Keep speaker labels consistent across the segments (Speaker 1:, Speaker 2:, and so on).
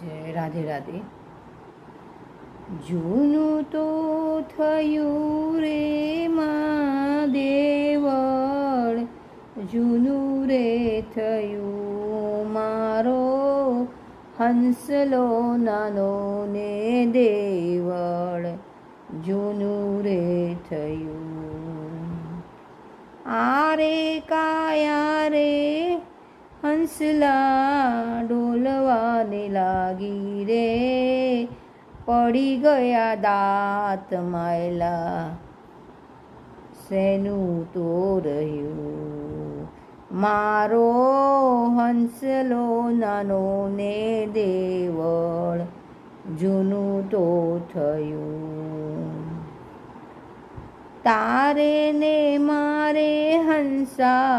Speaker 1: છે. રાધે રાધે. જૂનું તો થયું રે માં દેવળ, જૂનું રે થયું મારો હંસલો નાનો ને દેવળ, જૂનું રે થયું. આરે કાયા રે હંસલા ડોલવાને લાગી રે, પડી ગયા દાંત માયલા, શેનું તો રહ્યું મારો હંસલો નાનો ને દેવળ, જૂનું તો થયું. તારે ને મારે હંસા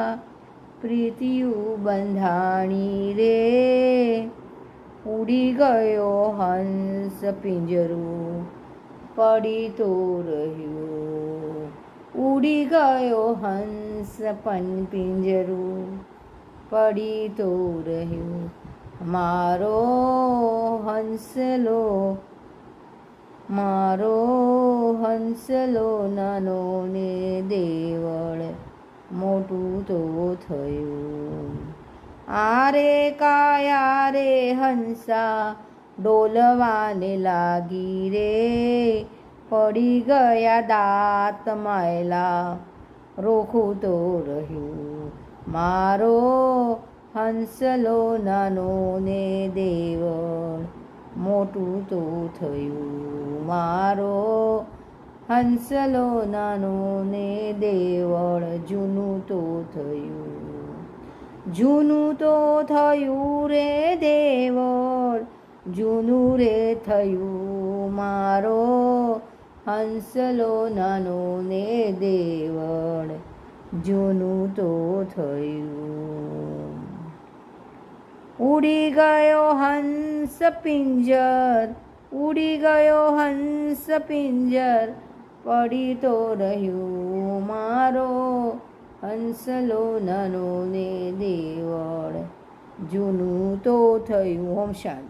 Speaker 1: પ્રીતિયું બંધાણી રે, ઉડી ગયો હંસ પિંજરું પડી તો રહ્યું, ઉડી ગયો હંસ પિંજરું પડી તો રહ્યું મારો હંસલો, મારો હંસલો નાનો ને દેવળ, મોટું તો થયું. આરે કાયા રે હંસા ડોલવાને લાગી રે, પડી ગયા દાંત માયલા, રોખું તો રહ્યું મારો હંસલો નાનો ને દેવળ, મોટું તો થયું મારો હંસલો નાનો ને દેવળ, જૂનું તો થયું. જૂનું તો થયું રે દેવળ, જૂનું રે થયું મારો હંસલો નાનો ને દેવળ, જૂનું તો થયું. ઉડી ગયો હંસ પિંજર, ઉડી ગયો હંસ પિંજર પડી તો રહ્યું મારો હંસલો નાનો ને દેવળ, જૂનું તો થયું. ઓમ શાંતિ.